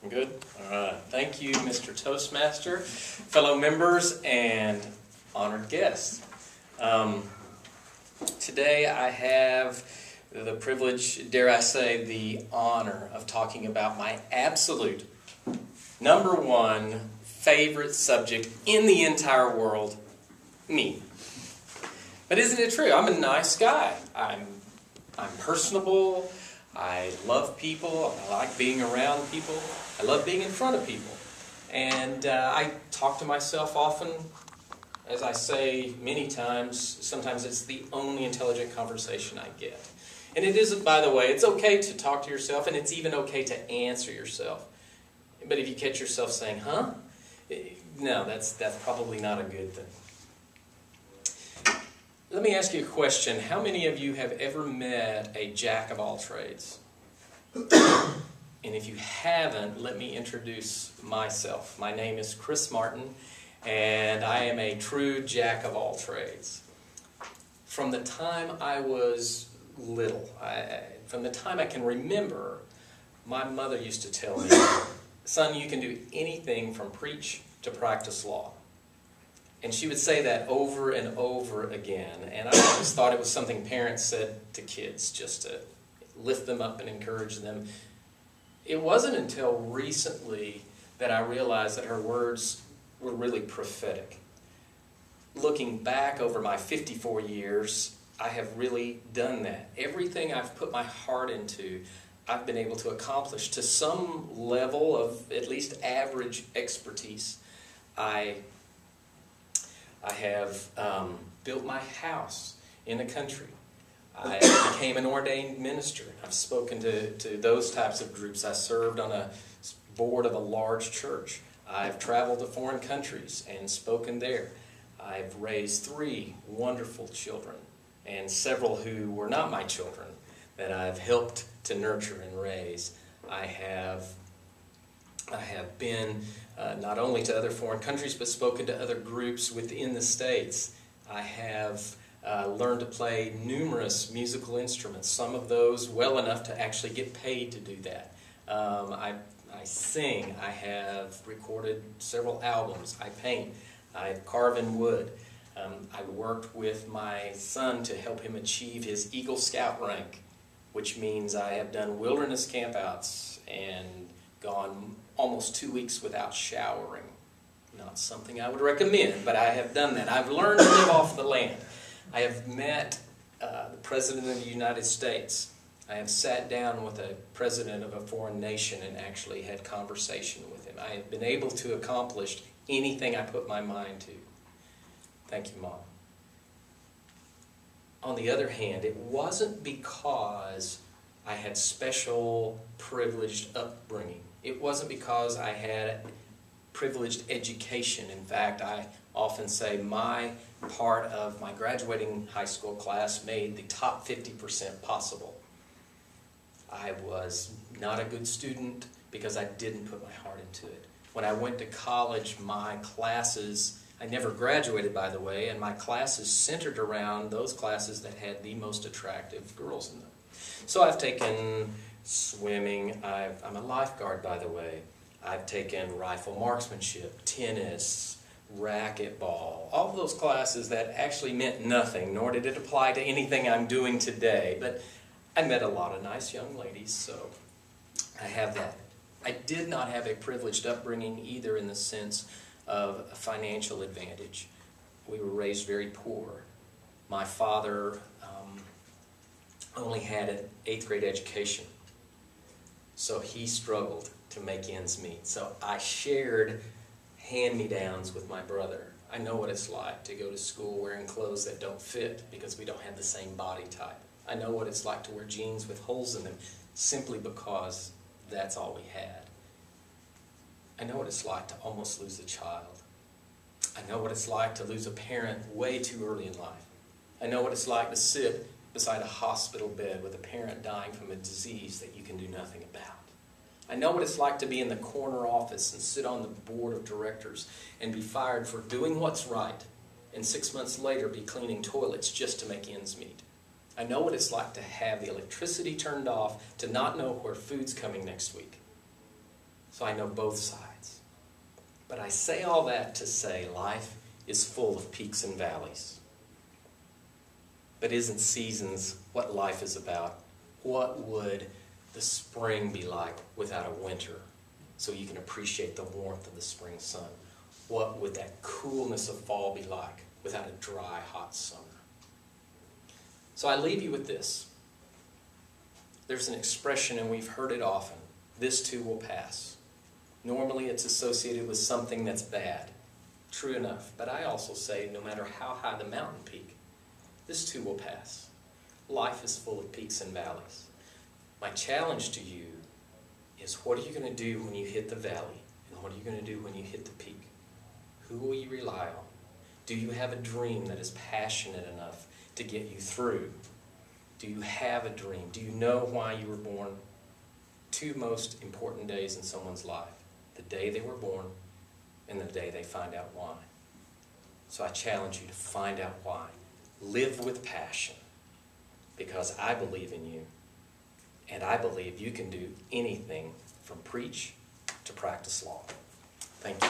I'm good? All right. Thank you, Mr. Toastmaster, fellow members, and honored guests. Today I have the privilege, dare I say, the honor of talking about my absolute number one favorite subject in the entire world, me. But isn't it true? I'm a nice guy. I'm personable. I love people. I like being around people. I love being in front of people. And I talk to myself often. As I say many times, sometimes it's the only intelligent conversation I get. And it isn't, by the way, it's okay to talk to yourself, and it's even okay to answer yourself. But if you catch yourself saying, huh? No, that's probably not a good thing. Let me ask you a question. How many of you have ever met a jack of all trades? And if you haven't, let me introduce myself. My name is Chris Marton, and I am a true jack of all trades. From the time I was little, from the time I can remember, my mother used to tell me, son, you can do anything from preach to practice law. And she would say that over and over again. And I always thought it was something parents said to kids just to lift them up and encourage them. It wasn't until recently that I realized that her words were really prophetic. Looking back over my 54 years, I have really done that. Everything I've put my heart into, I've been able to accomplish to some level of at least average expertise. I have built my house in the country. I became an ordained minister. I've spoken to those types of groups. I served on a board of a large church. I've traveled to foreign countries and spoken there. I've raised 3 wonderful children and several who were not my children that I've helped to nurture and raise. I have been not only to other foreign countries, but spoken to other groups within the States. I have learned to play numerous musical instruments, some of those well enough to actually get paid to do that. I sing. I have recorded several albums. I paint. I carve in wood. I worked with my son to help him achieve his Eagle Scout rank, which means I have done wilderness campouts and gone almost 2 weeks without showering. Not something I would recommend, but I have done that. I've learned to live off the land. I have met the President of the United States. I have sat down with a president of a foreign nation and actually had conversation with him. I have been able to accomplish anything I put my mind to. Thank you, Mom. On the other hand, it wasn't because I had special privileged upbringing. It wasn't because I had privileged education. In fact, I often say my part of my graduating high school class made the top 50% possible. I was not a good student because I didn't put my heart into it. When I went to college, my classes, I never graduated, by the way, and my classes centered around those classes that had the most attractive girls in them. So I've taken swimming. I'm a lifeguard, by the way. I've taken rifle marksmanship, tennis, racquetball, all of those classes that actually meant nothing, nor did it apply to anything I'm doing today. But I met a lot of nice young ladies, so I have that. I did not have a privileged upbringing either in the sense of a financial advantage. We were raised very poor. My father only had an 8th grade education, so he struggled to make ends meet. So I shared hand-me-downs with my brother. I know what it's like to go to school wearing clothes that don't fit because we don't have the same body type. I know what it's like to wear jeans with holes in them simply because that's all we had. I know what it's like to almost lose a child. I know what it's like to lose a parent way too early in life. I know what it's like to sit beside a hospital bed with a parent dying from a disease that you can do nothing about. I know what it's like to be in the corner office and sit on the board of directors and be fired for doing what's right, and 6 months later be cleaning toilets just to make ends meet. I know what it's like to have the electricity turned off, to not know where food's coming next week. So I know both sides. But I say all that to say life is full of peaks and valleys. But isn't seasons what life is about? What would the spring be like without a winter, so you can appreciate the warmth of the spring sun? What would that coolness of fall be like without a dry, hot summer? So I leave you with this. There's an expression, and we've heard it often, this too will pass. Normally it's associated with something that's bad. True enough. But I also say, no matter how high the mountain peak, this too will pass. Life is full of peaks and valleys. My challenge to you is, what are you going to do when you hit the valley? And what are you going to do when you hit the peak? Who will you rely on? Do you have a dream that is passionate enough to get you through? Do you have a dream? Do you know why you were born? Two most important days in someone's life: the day they were born and the day they find out why. So I challenge you to find out why. Live with passion, because I believe in you, and I believe you can do anything from preach to practice law. Thank you.